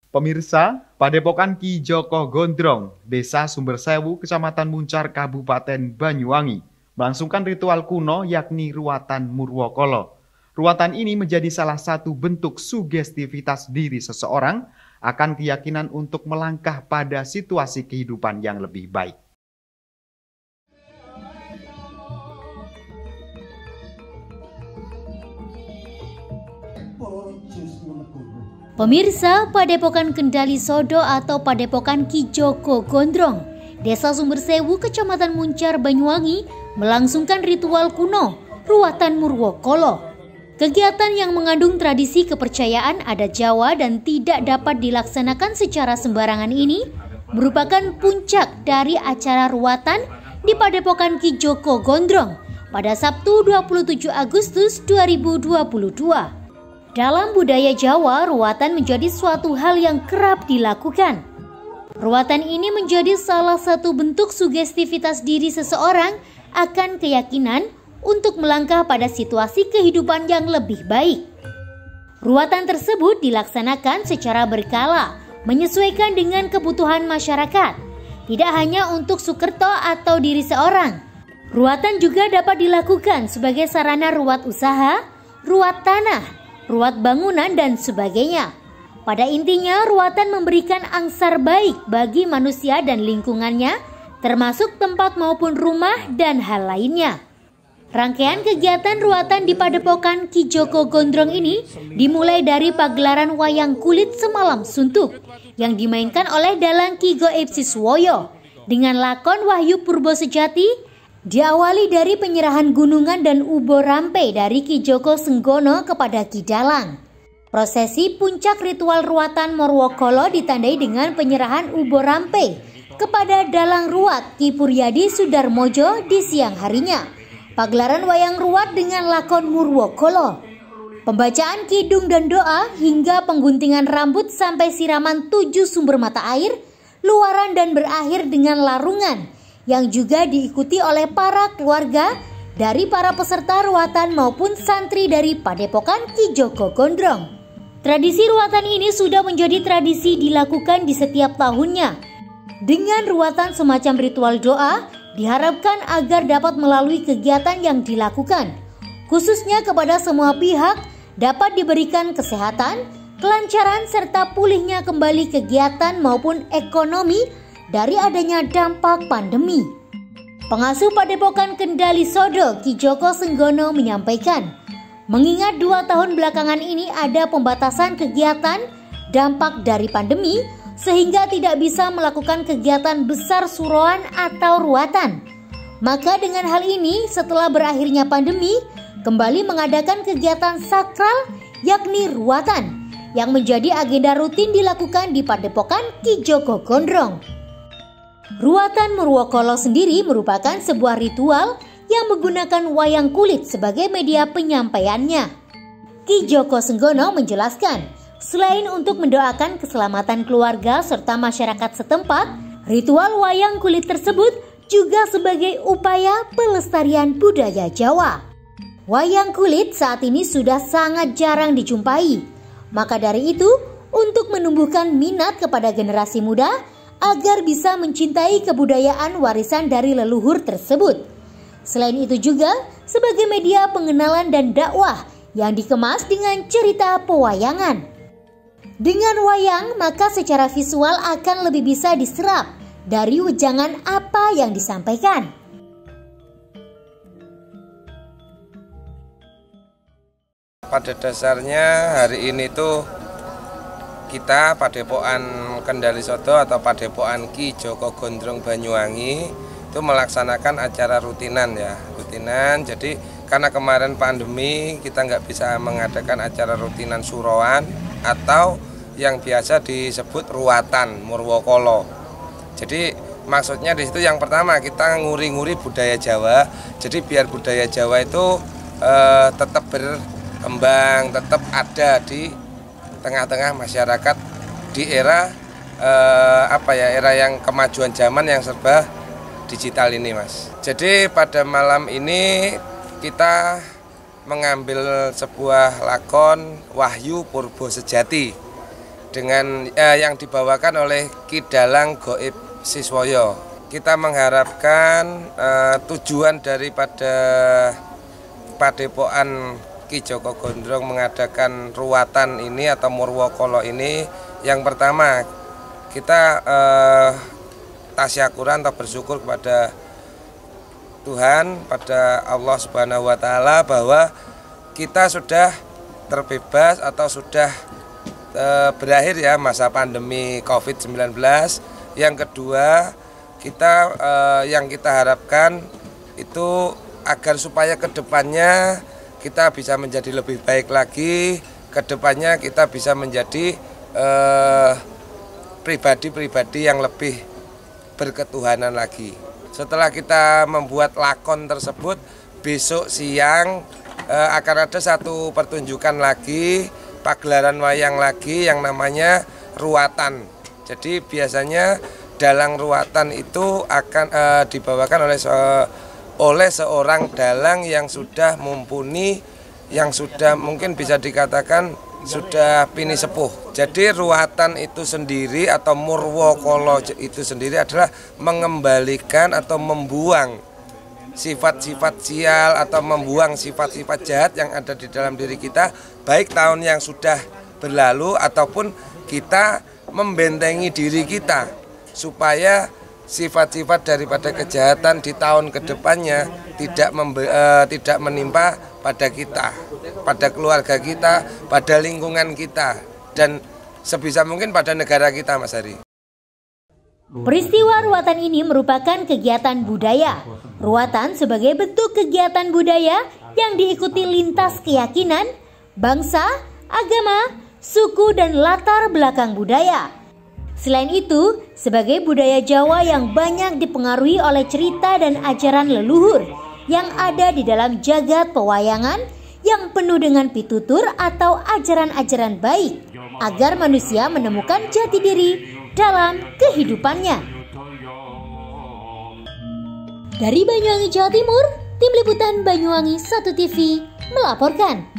Pemirsa, Padepokan Ki Joko Gondrong, Desa Sumbersewu, Kecamatan Muncar, Kabupaten Banyuwangi, melangsungkan ritual kuno yakni ruatan Murwokolo. Ruatan ini menjadi salah satu bentuk sugestivitas diri seseorang akan keyakinan untuk melangkah pada situasi kehidupan yang lebih baik. Pemirsa, Padepokan Kendali Sodo atau Padepokan Ki Joko Gondrong, Desa Sumbersewu, Kecamatan Muncar, Banyuwangi, melangsungkan ritual kuno, ruatan Murwokolo. Kegiatan yang mengandung tradisi kepercayaan adat Jawa dan tidak dapat dilaksanakan secara sembarangan ini merupakan puncak dari acara ruatan di Padepokan Ki Joko Gondrong pada Sabtu 27 Agustus 2022. Dalam budaya Jawa, ruatan menjadi suatu hal yang kerap dilakukan. Ruatan ini menjadi salah satu bentuk sugestivitas diri seseorang akan keyakinan untuk melangkah pada situasi kehidupan yang lebih baik. Ruatan tersebut dilaksanakan secara berkala, menyesuaikan dengan kebutuhan masyarakat. Tidak hanya untuk Sukerto atau diri seorang. Ruatan juga dapat dilakukan sebagai sarana ruat usaha, ruat tanah, ruat bangunan, dan sebagainya. Pada intinya, ruatan memberikan angsar baik bagi manusia dan lingkungannya, termasuk tempat maupun rumah dan hal lainnya. Rangkaian kegiatan ruatan di Padepokan Ki Joko Gondrong ini dimulai dari pagelaran wayang kulit semalam suntuk yang dimainkan oleh Dalang Ki Goib Siswoyo dengan lakon Wahyu Purbo Sejati. Diawali dari penyerahan gunungan dan ubo rampe dari Ki Joko Senggono kepada Ki Dalang. Prosesi puncak ritual ruatan Murwokolo ditandai dengan penyerahan ubo rampe kepada Dalang Ruat Ki Puryadi Sudarmojo di siang harinya. Pagelaran wayang ruat dengan lakon Murwokolo. Pembacaan kidung dan doa hingga pengguntingan rambut sampai siraman 7 sumber mata air, luaran dan berakhir dengan larungan yang juga diikuti oleh para keluarga dari para peserta ruatan maupun santri dari Padepokan Ki Joko Gondrong. Tradisi ruatan ini sudah menjadi tradisi dilakukan di setiap tahunnya. Dengan ruatan semacam ritual doa, diharapkan agar dapat melalui kegiatan yang dilakukan, khususnya kepada semua pihak dapat diberikan kesehatan, kelancaran, serta pulihnya kembali kegiatan maupun ekonomi dari adanya dampak pandemi. Pengasuh Padepokan Kendali Sodo Ki Joko Senggono menyampaikan, mengingat 2 tahun belakangan ini ada pembatasan kegiatan dampak dari pandemi sehingga tidak bisa melakukan kegiatan besar suroan atau ruatan. Maka dengan hal ini setelah berakhirnya pandemi kembali mengadakan kegiatan sakral yakni ruatan yang menjadi agenda rutin dilakukan di Padepokan Ki Joko Gondrong. Ruatan Murwokolo sendiri merupakan sebuah ritual yang menggunakan wayang kulit sebagai media penyampaiannya. Ki Joko Senggono menjelaskan, selain untuk mendoakan keselamatan keluarga serta masyarakat setempat, ritual wayang kulit tersebut juga sebagai upaya pelestarian budaya Jawa. Wayang kulit saat ini sudah sangat jarang dijumpai. Maka dari itu, untuk menumbuhkan minat kepada generasi muda, agar bisa mencintai kebudayaan warisan dari leluhur tersebut. Selain itu juga sebagai media pengenalan dan dakwah yang dikemas dengan cerita pewayangan. Dengan wayang maka secara visual akan lebih bisa diserap dari wejangan apa yang disampaikan. Pada dasarnya hari ini tuh kita Padepokan Kendali Sodo atau Padepokan Ki Joko Gondrong Banyuwangi itu melaksanakan acara rutinan ya, rutinan. Jadi karena kemarin pandemi kita nggak bisa mengadakan acara rutinan suroan atau yang biasa disebut ruatan Murwokolo. Jadi maksudnya di situ yang pertama kita nguri-nguri budaya Jawa. Jadi biar budaya Jawa itu tetap berkembang, tetap ada di tengah-tengah masyarakat di era era yang kemajuan zaman yang serba digital ini, Mas. Jadi pada malam ini kita mengambil sebuah lakon Wahyu Purbo Sejati dengan yang dibawakan oleh Ki Dalang Goib Siswoyo. Kita mengharapkan tujuan daripada Padepokan Ki Joko Gondrong mengadakan ruwatan ini atau Murwokolo ini, yang pertama kita tasyakuran atau bersyukur kepada Tuhan, pada Allah Subhanahu wa Ta'ala, bahwa kita sudah terbebas atau sudah berakhir ya masa pandemi COVID-19. Yang kedua, yang kita harapkan itu agar supaya kedepannya kita bisa menjadi lebih baik lagi, kedepannya kita bisa menjadi pribadi-pribadi yang lebih berketuhanan lagi. Setelah kita membuat lakon tersebut, besok siang akan ada satu pertunjukan lagi, pagelaran wayang lagi yang namanya ruwatan. Jadi biasanya dalang ruwatan itu akan dibawakan oleh seorang dalang yang sudah mumpuni, yang sudah mungkin bisa dikatakan sudah pini sepuh. Jadi ruwatan itu sendiri atau Murwokolo itu sendiri adalah mengembalikan atau membuang sifat-sifat sial atau membuang sifat-sifat jahat yang ada di dalam diri kita, baik tahun yang sudah berlalu ataupun kita membentengi diri kita supaya sifat-sifat daripada kejahatan di tahun kedepannya tidak menimpa pada kita, pada keluarga kita, pada lingkungan kita, dan sebisa mungkin pada negara kita, Mas Hari. Peristiwa ruwatan ini merupakan kegiatan budaya. Ruwatan sebagai bentuk kegiatan budaya yang diikuti lintas keyakinan, bangsa, agama, suku, dan latar belakang budaya. Selain itu, sebagai budaya Jawa yang banyak dipengaruhi oleh cerita dan ajaran leluhur yang ada di dalam jagat pewayangan yang penuh dengan pitutur atau ajaran-ajaran baik agar manusia menemukan jati diri dalam kehidupannya. Dari Banyuwangi, Jawa Timur, Tim Liputan Banyuwangi 1 TV melaporkan.